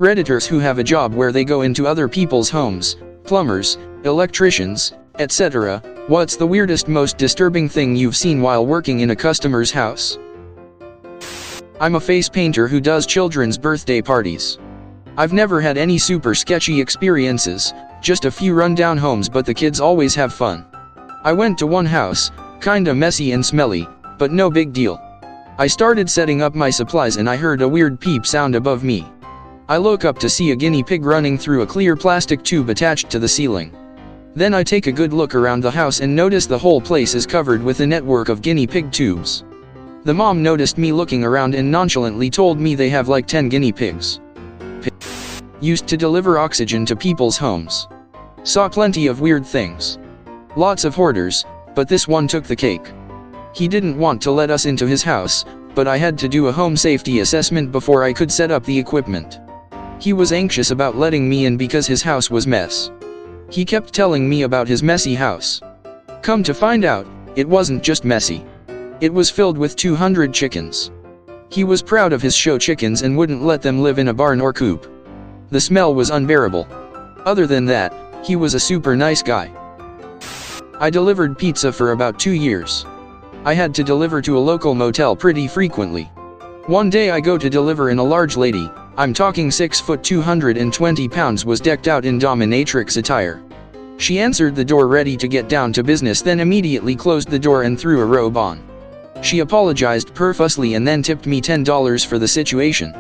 Redditors who have a job where they go into other people's homes, plumbers, electricians, etc. What's the weirdest, most disturbing thing you've seen while working in a customer's house? I'm a face painter who does children's birthday parties. I've never had any super sketchy experiences, just a few rundown homes, but the kids always have fun. I went to one house, kinda messy and smelly, but no big deal. I started setting up my supplies and I heard a weird peep sound above me. I look up to see a guinea pig running through a clear plastic tube attached to the ceiling. Then I take a good look around the house and notice the whole place is covered with a network of guinea pig tubes. The mom noticed me looking around and nonchalantly told me they have like 10 guinea pigs. Used to deliver oxygen to people's homes. Saw plenty of weird things. Lots of hoarders, but this one took the cake. He didn't want to let us into his house, but I had to do a home safety assessment before I could set up the equipment. He was anxious about letting me in because his house was mess. He kept telling me about his messy house. Come to find out, it wasn't just messy. It was filled with 200 chickens. He was proud of his show chickens and wouldn't let them live in a barn or coop. The smell was unbearable. Other than that, he was a super nice guy. I delivered pizza for about 2 years. I had to deliver to a local motel pretty frequently. One day I go to deliver and a large lady, I'm talking 6 foot 220 pounds, was decked out in dominatrix attire. She answered the door ready to get down to business, then immediately closed the door and threw a robe on. She apologized profusely and then tipped me $10 for the situation.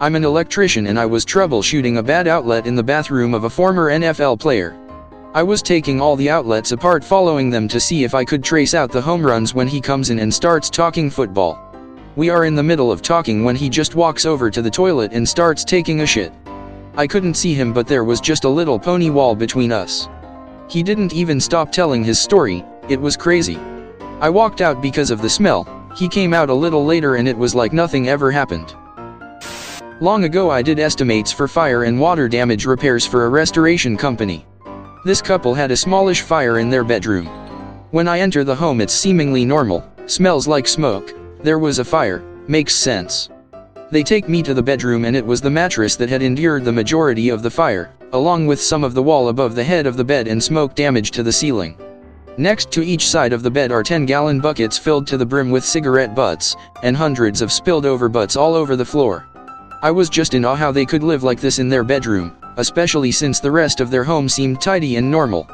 I'm an electrician and I was troubleshooting a bad outlet in the bathroom of a former NFL player. I was taking all the outlets apart, following them to see if I could trace out the home runs when he comes in and starts talking football. We are in the middle of talking when he just walks over to the toilet and starts taking a shit. I couldn't see him, but there was just a little pony wall between us. He didn't even stop telling his story. It was crazy. I walked out because of the smell. He came out a little later and it was like nothing ever happened. Long ago I did estimates for fire and water damage repairs for a restoration company. This couple had a smallish fire in their bedroom. When I enter the home, it's seemingly normal, smells like smoke. There was a fire, makes sense. They take me to the bedroom and it was the mattress that had endured the majority of the fire, along with some of the wall above the head of the bed and smoke damage to the ceiling. Next to each side of the bed are 10-gallon buckets filled to the brim with cigarette butts, and hundreds of spilled over butts all over the floor. I was just in awe how they could live like this in their bedroom, especially since the rest of their home seemed tidy and normal.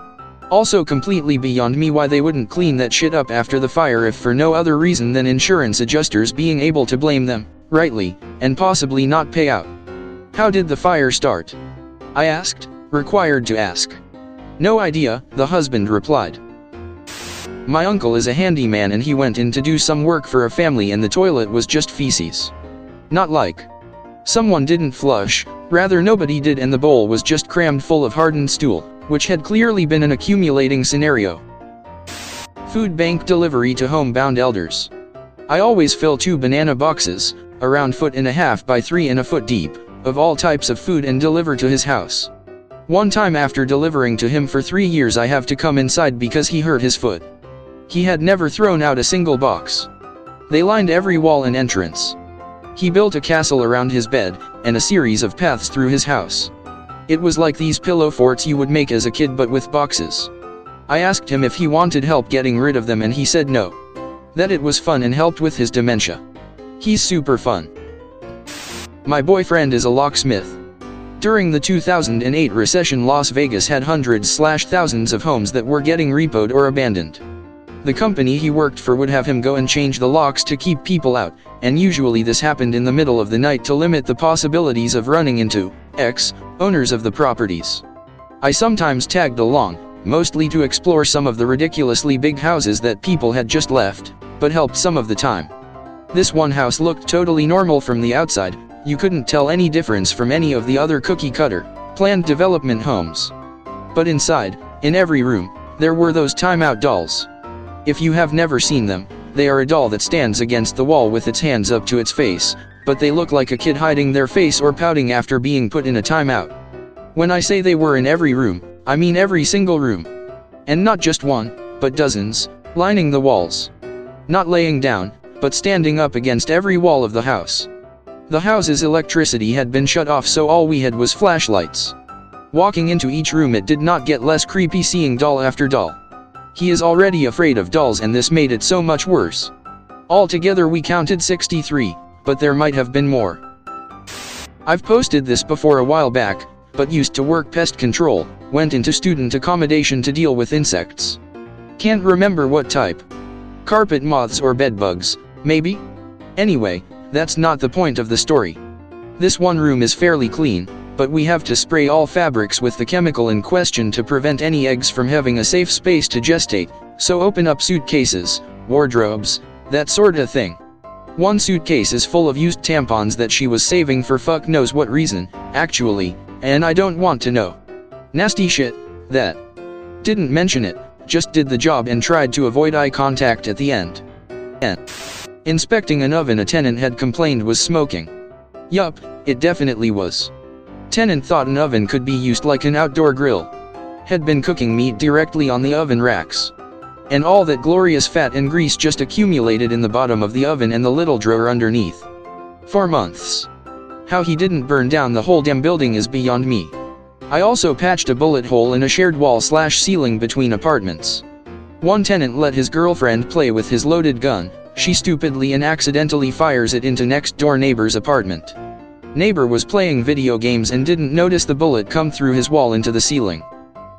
Also completely beyond me why they wouldn't clean that shit up after the fire, if for no other reason than insurance adjusters being able to blame them, rightly, and possibly not pay out. How did the fire start? I asked, required to ask. No idea, the husband replied. My uncle is a handyman and he went in to do some work for a family and the toilet was just feces. Not like someone didn't flush, rather nobody did, and the bowl was just crammed full of hardened stool, which had clearly been an accumulating scenario. Food bank delivery to homebound elders. I always fill 2 banana boxes, around 1.5 by 3 foot deep, of all types of food and deliver to his house. One time after delivering to him for 3 years I have to come inside because he hurt his foot. He had never thrown out a single box. They lined every wall and entrance. He built a castle around his bed, and a series of paths through his house. It was like these pillow forts you would make as a kid but with boxes. I asked him if he wanted help getting rid of them and he said no. That it was fun and helped with his dementia. He's super fun. My boyfriend is a locksmith. During the 2008 recession, Las Vegas had hundreds/thousands of homes that were getting repoed or abandoned. The company he worked for would have him go and change the locks to keep people out, and usually this happened in the middle of the night to limit the possibilities of running into owners of the properties. I sometimes tagged along, mostly to explore some of the ridiculously big houses that people had just left, but helped some of the time. This one house looked totally normal from the outside. You couldn't tell any difference from any of the other cookie-cutter, planned development homes. But inside, in every room, there were those timeout dolls. If you have never seen them, they are a doll that stands against the wall with its hands up to its face, but they look like a kid hiding their face or pouting after being put in a timeout. When I say they were in every room, I mean every single room. And not just one, but dozens, lining the walls. Not laying down, but standing up against every wall of the house. The house's electricity had been shut off, so all we had was flashlights. Walking into each room, it did not get less creepy seeing doll after doll. He is already afraid of dolls, and this made it so much worse. Altogether we counted 63, but there might have been more. I've posted this before a while back, but used to work pest control, went into student accommodation to deal with insects. Can't remember what type. Carpet moths or bed bugs, maybe? Anyway, that's not the point of the story. This one room is fairly clean, but we have to spray all fabrics with the chemical in question to prevent any eggs from having a safe space to gestate, so open up suitcases, wardrobes, that sort of thing. One suitcase is full of used tampons that she was saving for fuck knows what reason, actually, and I don't want to know. Nasty shit, that. Didn't mention it, just did the job and tried to avoid eye contact at the end. Inspecting an oven a tenant had complained was smoking. Yup, it definitely was. Tenant thought an oven could be used like an outdoor grill. Had been cooking meat directly on the oven racks. And all that glorious fat and grease just accumulated in the bottom of the oven and the little drawer underneath. For months. How he didn't burn down the whole damn building is beyond me. I also patched a bullet hole in a shared wall/ceiling between apartments. One tenant let his girlfriend play with his loaded gun. She stupidly and accidentally fires it into next door neighbor's apartment. Neighbor was playing video games and didn't notice the bullet come through his wall into the ceiling.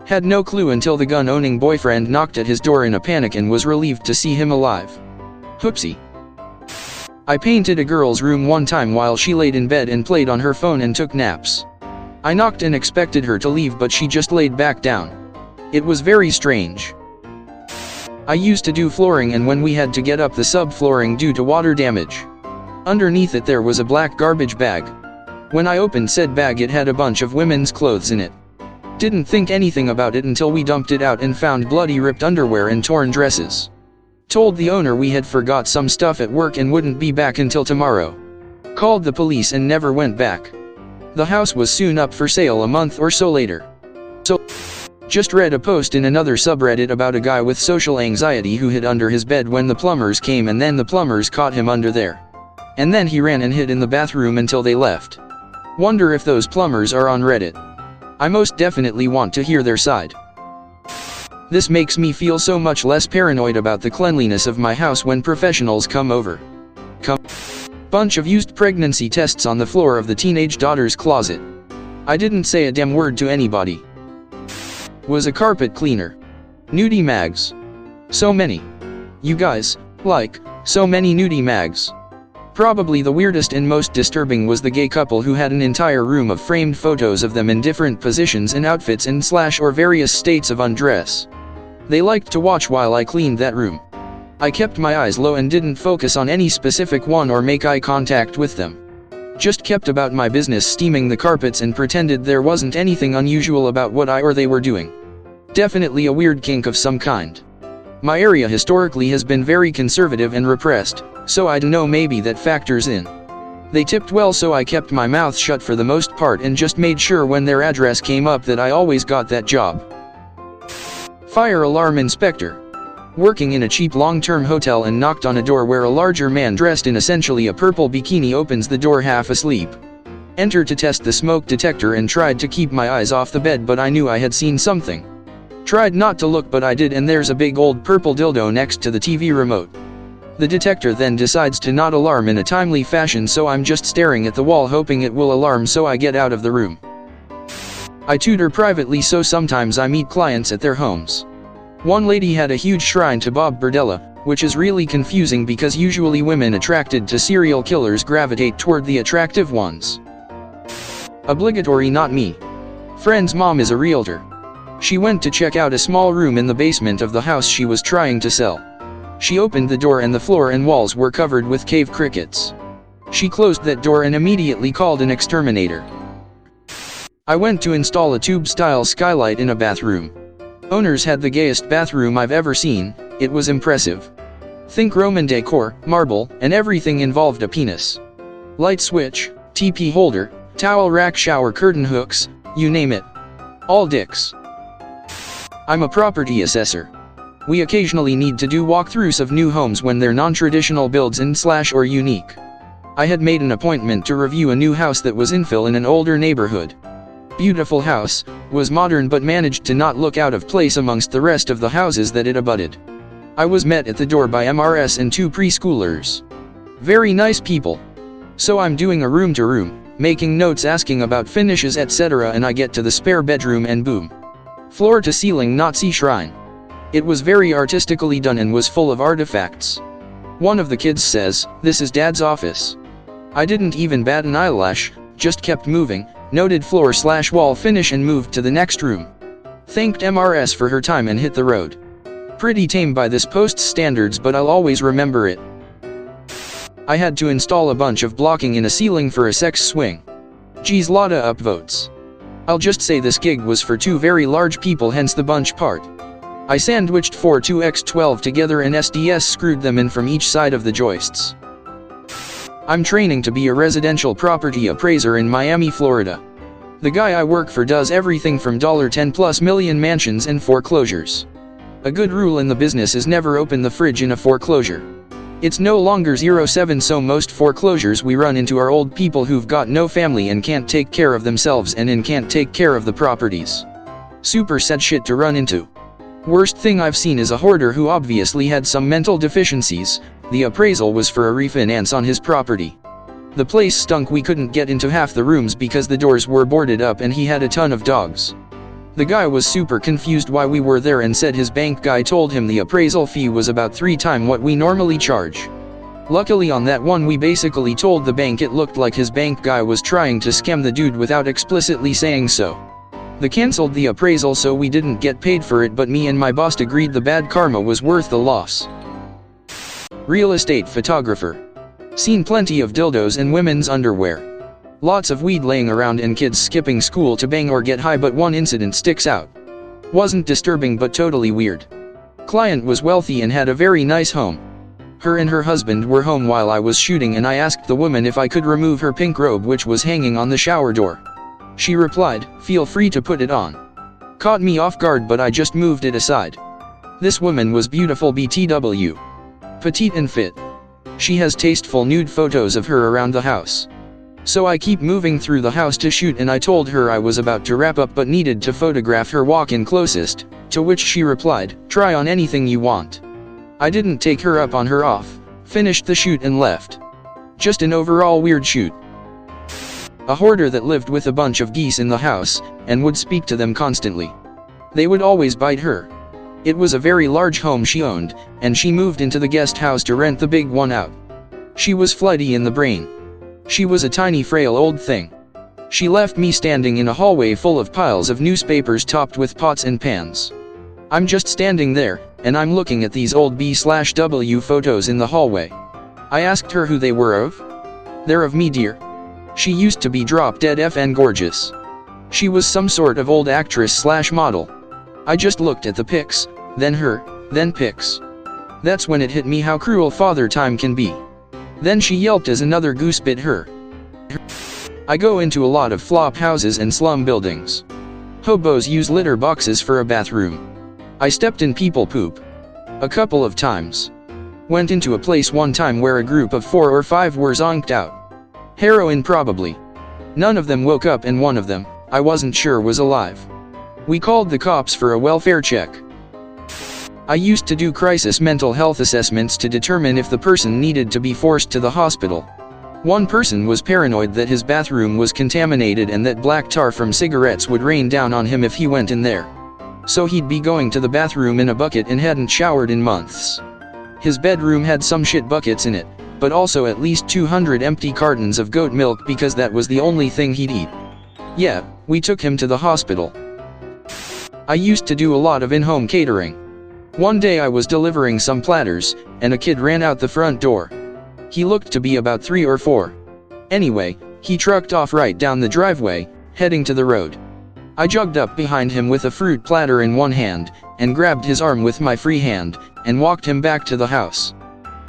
Had no clue until the gun-owning boyfriend knocked at his door in a panic and was relieved to see him alive. Whoopsie. I painted a girl's room one time while she laid in bed and played on her phone and took naps. I knocked and expected her to leave, but she just laid back down. It was very strange. I used to do flooring, and when we had to get up the subflooring due to water damage, underneath it there was a black garbage bag. When I opened said bag, it had a bunch of women's clothes in it. Didn't think anything about it until we dumped it out and found bloody ripped underwear and torn dresses. Told the owner we had forgot some stuff at work and wouldn't be back until tomorrow. Called the police and never went back. The house was soon up for sale a month or so later. Just read a post in another subreddit about a guy with social anxiety who hid under his bed when the plumbers came, and then the plumbers caught him under there. And then he ran and hid in the bathroom until they left. Wonder if those plumbers are on Reddit. I most definitely want to hear their side. This makes me feel so much less paranoid about the cleanliness of my house when professionals come over. Bunch of used pregnancy tests on the floor of the teenage daughter's closet. I didn't say a damn word to anybody. Was a carpet cleaner. Nudie mags. So many. You guys, like, so many nudie mags. Probably the weirdest and most disturbing was the gay couple who had an entire room of framed photos of them in different positions and outfits and or various states of undress. They liked to watch while I cleaned that room. I kept my eyes low and didn't focus on any specific one or make eye contact with them. Just kept about my business steaming the carpets and pretended there wasn't anything unusual about what I or they were doing. Definitely a weird kink of some kind. My area historically has been very conservative and repressed, so I know maybe that factors in. They tipped well, so I kept my mouth shut for the most part and just made sure when their address came up that I always got that job. Fire alarm inspector. Working in a cheap long-term hotel and knocked on a door where a larger man dressed in essentially a purple bikini opens the door half asleep. Enter to test the smoke detector and tried to keep my eyes off the bed, but I knew I had seen something. Tried not to look, but I did, and there's a big old purple dildo next to the TV remote. The detector then decides to not alarm in a timely fashion, so I'm just staring at the wall hoping it will alarm, so I get out of the room. I tutor privately, so sometimes I meet clients at their homes. One lady had a huge shrine to Bob Berdella, which is really confusing because usually women attracted to serial killers gravitate toward the attractive ones. Obligatory not me. Friend's mom is a realtor. She went to check out a small room in the basement of the house she was trying to sell. She opened the door and the floor and walls were covered with cave crickets. She closed that door and immediately called an exterminator. I went to install a tube-style skylight in a bathroom. Owners had the gayest bathroom I've ever seen. It was impressive. Think Roman decor, marble, and everything involved a penis. Light switch, TP holder, towel rack, shower curtain hooks, you name it. All dicks. I'm a property assessor. We occasionally need to do walkthroughs of new homes when they're non-traditional builds and or unique. I had made an appointment to review a new house that was infill in an older neighborhood. Beautiful house, was modern but managed to not look out of place amongst the rest of the houses that it abutted. I was met at the door by MRS and 2 preschoolers. Very nice people. So I'm doing a room to room, making notes asking about finishes etc. and I get to the spare bedroom and boom. Floor to ceiling Nazi shrine. It was very artistically done and was full of artifacts. One of the kids says, "This is Dad's office." I didn't even bat an eyelash, just kept moving, noted floor/wall finish and moved to the next room. Thanked MRS for her time and hit the road. Pretty tame by this post's standards but I'll always remember it. I had to install a bunch of blocking in a ceiling for a sex swing. Geez, lotta upvotes. I'll just say this gig was for 2 very large people, hence the bunch part. I sandwiched 4 2x12 together and SDS screwed them in from each side of the joists. I'm training to be a residential property appraiser in Miami, Florida. The guy I work for does everything from $10+ million mansions and foreclosures. A good rule in the business is never open the fridge in a foreclosure. It's no longer 07, so most foreclosures we run into are old people who've got no family and can't take care of themselves and can't take care of the properties. Super sad shit to run into. Worst thing I've seen is a hoarder who obviously had some mental deficiencies. The appraisal was for a refinance on his property. The place stunk, we couldn't get into half the rooms because the doors were boarded up and he had a ton of dogs. The guy was super confused why we were there and said his bank guy told him the appraisal fee was about 3 times what we normally charge. Luckily on that one we basically told the bank it looked like his bank guy was trying to scam the dude without explicitly saying so. They cancelled the appraisal so we didn't get paid for it, but me and my boss agreed the bad karma was worth the loss. Real estate photographer. Seen plenty of dildos and women's underwear. Lots of weed laying around and kids skipping school to bang or get high, but one incident sticks out. Wasn't disturbing but totally weird. Client was wealthy and had a very nice home. Her and her husband were home while I was shooting and I asked the woman if I could remove her pink robe which was hanging on the shower door. She replied, "Feel free to put it on." Caught me off guard but I just moved it aside. This woman was beautiful BTW. Petite and fit. She has tasteful nude photos of her around the house. So I keep moving through the house to shoot and I told her I was about to wrap up but needed to photograph her walk-in closest, to which she replied, "Try on anything you want." I didn't take her up on her off, finished the shoot and left. Just an overall weird shoot. A hoarder that lived with a bunch of geese in the house, and would speak to them constantly. They would always bite her. It was a very large home she owned, and she moved into the guest house to rent the big one out. She was flighty in the brain. She was a tiny frail old thing. She left me standing in a hallway full of piles of newspapers topped with pots and pans. I'm just standing there, and I'm looking at these old B/W photos in the hallway. I asked her who they were of. "They're of me, dear." She used to be drop dead FN gorgeous. She was some sort of old actress/model. I just looked at the pics, then her, then pics. That's when it hit me how cruel father time can be. Then she yelped as another goose bit her. I go into a lot of flop houses and slum buildings. Hobos use litter boxes for a bathroom. I stepped in people poop. A couple of times. Went into a place one time where a group of 4 or 5 were zonked out. Heroin probably. None of them woke up and one of them, I wasn't sure, was alive. We called the cops for a welfare check. I used to do crisis mental health assessments to determine if the person needed to be forced to the hospital. One person was paranoid that his bathroom was contaminated and that black tar from cigarettes would rain down on him if he went in there. So he'd be going to the bathroom in a bucket and hadn't showered in months. His bedroom had some shit buckets in it, but also at least 200 empty cartons of goat milk because that was the only thing he'd eat. Yeah, we took him to the hospital. I used to do a lot of in-home catering. One day I was delivering some platters, and a kid ran out the front door. He looked to be about 3 or 4. Anyway, he trucked off right down the driveway, heading to the road. I jogged up behind him with a fruit platter in one hand, and grabbed his arm with my free hand, and walked him back to the house.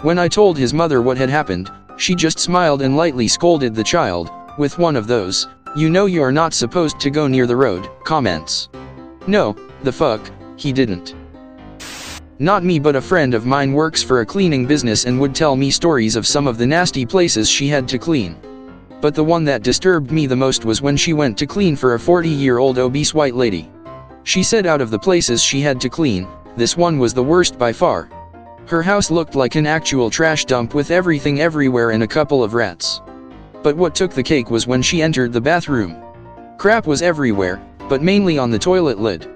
When I told his mother what had happened, she just smiled and lightly scolded the child, with one of those, "You know you're not supposed to go near the road," comments. No, the fuck, he didn't. Not me, but a friend of mine works for a cleaning business and would tell me stories of some of the nasty places she had to clean. But the one that disturbed me the most was when she went to clean for a 40-year-old obese white lady. She said out of the places she had to clean, this one was the worst by far. Her house looked like an actual trash dump with everything everywhere and a couple of rats. But what took the cake was when she entered the bathroom. Crap was everywhere, but mainly on the toilet lid.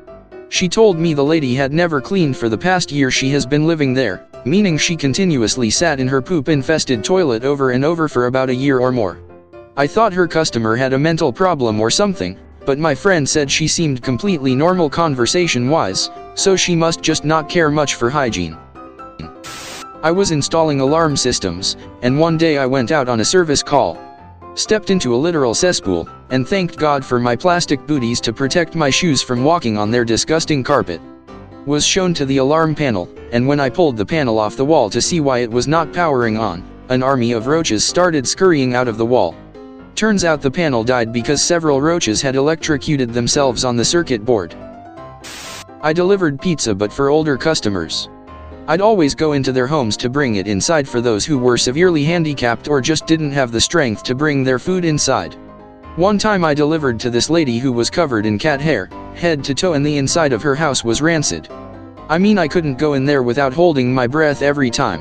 She told me the lady had never cleaned for the past year she has been living there, meaning she continuously sat in her poop-infested toilet over and over for about a year or more. I thought her customer had a mental problem or something, but my friend said she seemed completely normal conversation-wise, so she must just not care much for hygiene. I was installing alarm systems, and one day I went out on a service call. Stepped into a literal cesspool, and thanked God for my plastic booties to protect my shoes from walking on their disgusting carpet. Was shown to the alarm panel, and when I pulled the panel off the wall to see why it was not powering on, an army of roaches started scurrying out of the wall. Turns out the panel died because several roaches had electrocuted themselves on the circuit board. I delivered pizza, but for older customers. I'd always go into their homes to bring it inside for those who were severely handicapped or just didn't have the strength to bring their food inside. One time I delivered to this lady who was covered in cat hair, head to toe, and the inside of her house was rancid. I mean, I couldn't go in there without holding my breath every time.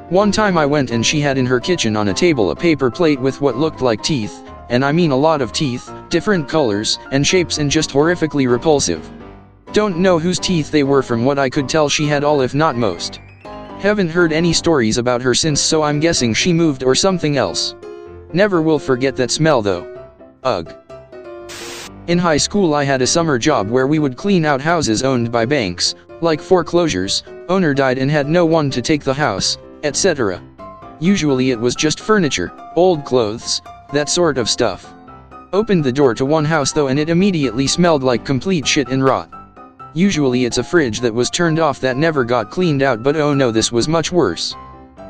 One time I went and she had in her kitchen on a table a paper plate with what looked like teeth, and I mean a lot of teeth, different colors and shapes, and just horrifically repulsive. Don't know whose teeth they were. From what I could tell, she had all if not most. Haven't heard any stories about her since, so I'm guessing she moved or something else. Never will forget that smell though. Ugh. In high school I had a summer job where we would clean out houses owned by banks, like foreclosures, owner died and had no one to take the house, etc. Usually it was just furniture, old clothes, that sort of stuff. Opened the door to one house though and it immediately smelled like complete shit and rot. Usually it's a fridge that was turned off that never got cleaned out, but oh no, this was much worse.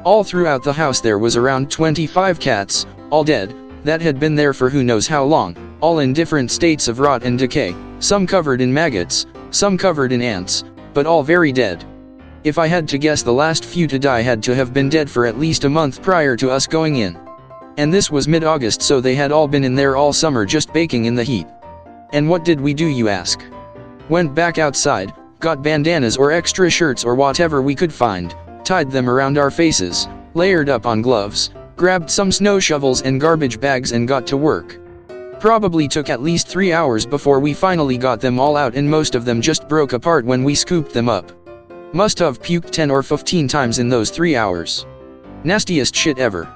All throughout the house there was around 25 cats, all dead, that had been there for who knows how long, all in different states of rot and decay, some covered in maggots, some covered in ants, but all very dead. If I had to guess, the last few to die had to have been dead for at least a month prior to us going in. And this was mid-August, so they had all been in there all summer just baking in the heat. And what did we do, you ask? Went back outside, got bandanas or extra shirts or whatever we could find, tied them around our faces, layered up on gloves, grabbed some snow shovels and garbage bags and got to work. Probably took at least 3 hours before we finally got them all out, and most of them just broke apart when we scooped them up. Must have puked 10 or 15 times in those 3 hours. Nastiest shit ever.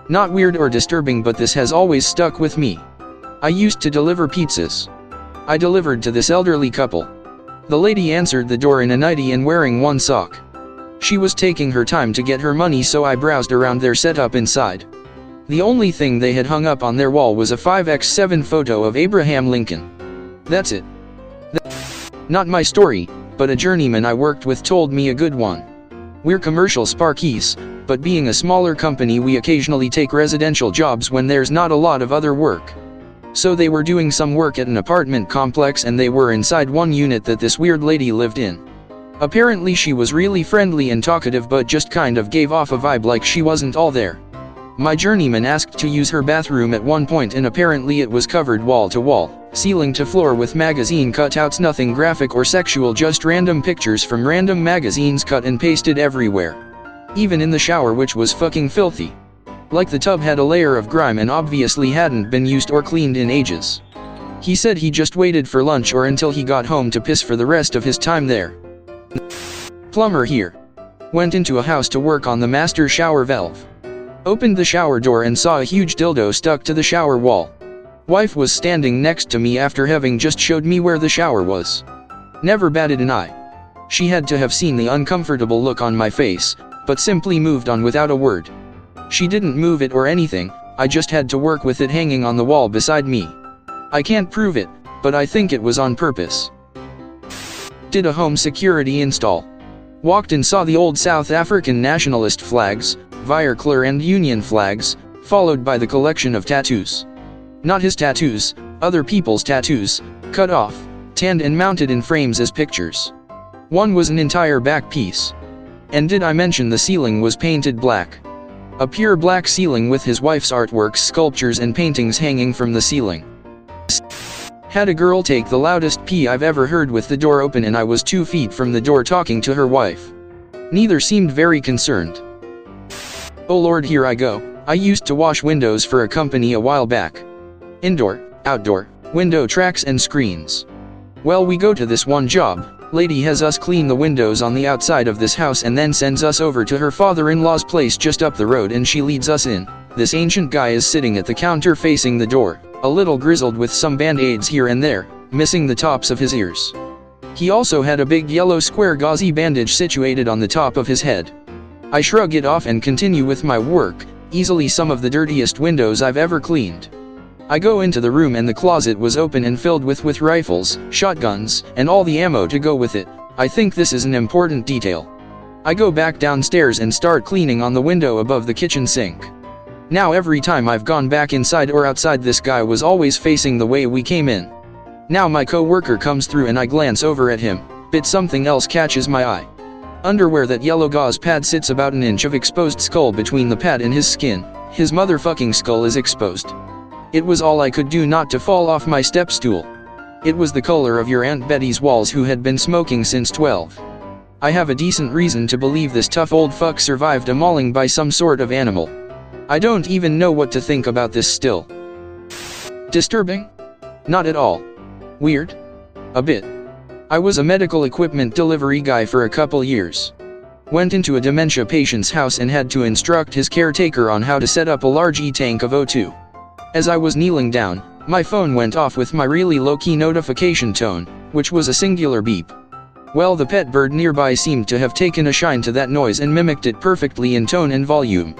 Not weird or disturbing, but this has always stuck with me. I used to deliver pizzas. I delivered to this elderly couple. The lady answered the door in a nightie and wearing one sock. She was taking her time to get her money, so I browsed around their setup inside. The only thing they had hung up on their wall was a 5x7 photo of Abraham Lincoln. That's it. Not my story, but a journeyman I worked with told me a good one. We're commercial sparkies, but being a smaller company we occasionally take residential jobs when there's not a lot of other work. So they were doing some work at an apartment complex and they were inside one unit that this weird lady lived in. Apparently she was really friendly and talkative, but just kind of gave off a vibe like she wasn't all there. My journeyman asked to use her bathroom at one point, and apparently it was covered wall to wall, ceiling to floor with magazine cutouts, nothing graphic or sexual, just random pictures from random magazines cut and pasted everywhere. Even in the shower, which was fucking filthy. Like the tub had a layer of grime and obviously hadn't been used or cleaned in ages. He said he just waited for lunch or until he got home to piss for the rest of his time there. Plumber here. Went into a house to work on the master shower valve. Opened the shower door and saw a huge dildo stuck to the shower wall. Wife was standing next to me after having just showed me where the shower was. Never batted an eye. She had to have seen the uncomfortable look on my face, but simply moved on without a word. She didn't move it or anything, I just had to work with it hanging on the wall beside me. I can't prove it, but I think it was on purpose. Did a home security install. Walked and saw the old South African nationalist flags, Vierkleur and Union flags, followed by the collection of tattoos. Not his tattoos, other people's tattoos, cut off, tanned and mounted in frames as pictures. One was an entire back piece. And did I mention the ceiling was painted black? A pure black ceiling with his wife's artworks, sculptures and paintings hanging from the ceiling. Had a girl take the loudest pee I've ever heard with the door open, and I was 2 feet from the door talking to her wife. Neither seemed very concerned. Oh Lord, here I go. I used to wash windows for a company a while back. Indoor, outdoor, window tracks and screens. Well, we go to this one job. Lady has us clean the windows on the outside of this house and then sends us over to her father-in-law's place just up the road, and she leads us in. This ancient guy is sitting at the counter facing the door, a little grizzled with some band-aids here and there, missing the tops of his ears. He also had a big yellow square gauzy bandage situated on the top of his head. I shrug it off and continue with my work, easily some of the dirtiest windows I've ever cleaned. I go into the room and the closet was open and filled with rifles, shotguns, and all the ammo to go with it. I think this is an important detail. I go back downstairs and start cleaning on the window above the kitchen sink. Now every time I've gone back inside or outside, this guy was always facing the way we came in. Now my co-worker comes through and I glance over at him, but something else catches my eye. Underwear. That yellow gauze pad sits about an inch of exposed skull between the pad and his skin. His motherfucking skull is exposed. It was all I could do not to fall off my step stool. It was the color of your Aunt Betty's walls, who had been smoking since 12. I have a decent reason to believe this tough old fuck survived a mauling by some sort of animal. I don't even know what to think about this still. Disturbing? Not at all. Weird? A bit. I was a medical equipment delivery guy for a couple years. Went into a dementia patient's house and had to instruct his caretaker on how to set up a large e-tank of O2. As I was kneeling down, my phone went off with my really low-key notification tone, which was a singular beep. Well, the pet bird nearby seemed to have taken a shine to that noise and mimicked it perfectly in tone and volume.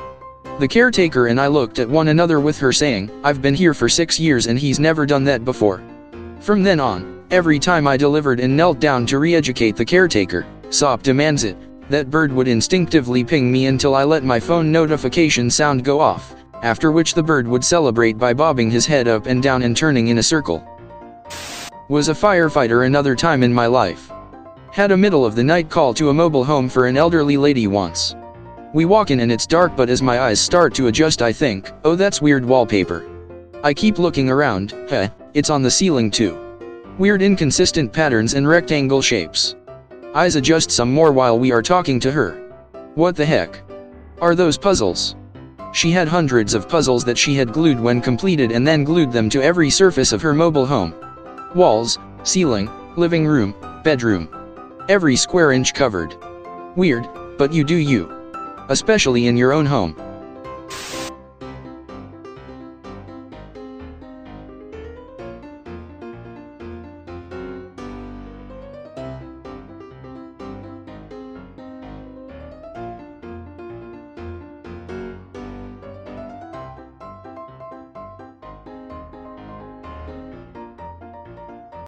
The caretaker and I looked at one another, with her saying, "I've been here for 6 years and he's never done that before." From then on, every time I delivered and knelt down to re-educate the caretaker, SOP demands it, that bird would instinctively ping me until I let my phone notification sound go off, after which the bird would celebrate by bobbing his head up and down and turning in a circle. Was a firefighter another time in my life. Had a middle of the night call to a mobile home for an elderly lady once. We walk in and it's dark, but as my eyes start to adjust I think, oh, that's weird wallpaper. I keep looking around, it's on the ceiling too. Weird inconsistent patterns and rectangle shapes. Eyes adjust some more while we are talking to her. What the heck? Are those puzzles? She had hundreds of puzzles that she had glued when completed and then glued them to every surface of her mobile home. Walls, ceiling, living room, bedroom. Every square inch covered. Weird, but you do you. Especially in your own home.